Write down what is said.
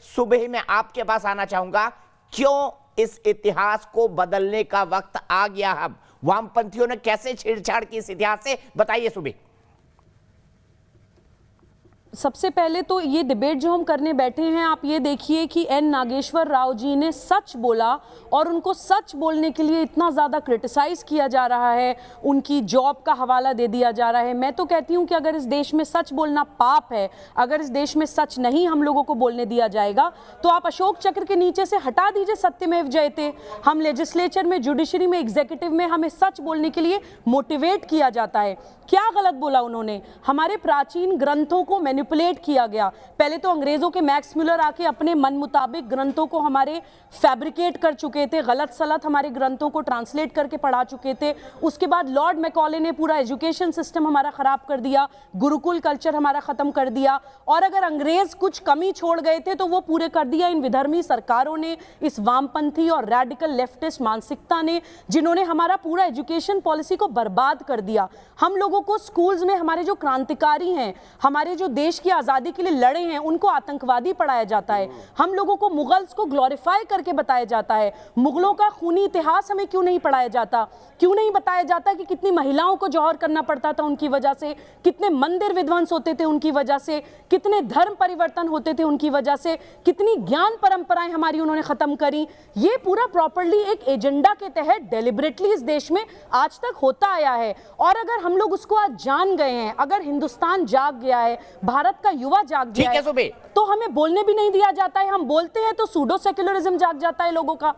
सुबह में आपके पास आना चाहूंगा, क्यों इस इतिहास को बदलने का वक्त आ गया? अब वामपंथियों ने कैसे छेड़छाड़ की इस इतिहास से, बताइए सुबह। सबसे पहले तो ये डिबेट जो हम करने बैठे हैं, आप ये देखिए कि एन नागेश्वर राव जी ने सच बोला और उनको सच बोलने के लिए इतना ज़्यादा क्रिटिसाइज किया जा रहा है, उनकी जॉब का हवाला दे दिया जा रहा है। मैं तो कहती हूँ कि अगर इस देश में सच बोलना पाप है, अगर इस देश में सच नहीं हम लोगों को बोलने दिया जाएगा, तो आप अशोक चक्र के नीचे से हटा दीजिए सत्यमेव जयते। हम लेजिस्लेचर में, जुडिशरी में, एग्जीक्यूटिव में हमें सच बोलने के लिए मोटिवेट किया जाता है। क्या गलत बोला उन्होंने? हमारे प्राचीन ग्रंथों को मैनिपुलेट किया गया। पहले तो अंग्रेजों के मैक्स म्यूलर आके अपने मन मुताबिक ग्रंथों को हमारे फैब्रिकेट कर चुके थे, गलत सलत हमारे ग्रंथों को ट्रांसलेट करके पढ़ा चुके थे। उसके बाद लॉर्ड मैकॉले ने पूरा एजुकेशन सिस्टम हमारा खराब कर दिया, गुरुकुल कल्चर हमारा खत्म कर दिया। और अगर अंग्रेज कुछ कमी छोड़ गए थे तो वो पूरे कर दिया इन विधर्मी सरकारों ने, इस वामपंथी और रेडिकल लेफ्टिस्ट मानसिकता ने, जिन्होंने हमारा पूरा एजुकेशन पॉलिसी को बर्बाद कर दिया। हम लोगों को स्कूल्स में हमारे जो क्रांतिकारी हैं, हमारे जो देश की आजादी के लिए लड़े हैं, उनको आतंकवादी पढ़ाया जाता है। हम लोगों को मुगल्स को ग्लोरीफाई करके बताया जाता है। मुगलों का खूनी इतिहास हमें क्यों नहीं पढ़ाया जाता? क्यों नहीं बताया जाता कि कितनी महिलाओं को जौहर करना पड़ता था उनकी वजह से, कितने मंदिर विध्वंस होते थे उनकी वजह से, कितने धर्म परिवर्तन होते थे उनकी वजह से, कितनी ज्ञान परंपराएं हमारी उन्होंने खत्म करी। ये पूरा प्रॉपर्ली एक एजेंडा के तहत डेलिबरेटली इस देश में आज तक होता आया है। और अगर हम लोग उसको आज जान गए हैं, अगर हिंदुस्तान जाग गया है, भारत का युवा जाग गया है, तो हमें बोलने भी नहीं दिया जाता है। हम बोलते हैं तो सूडो सेक्युलरिज्म जाग जाता है लोगों का।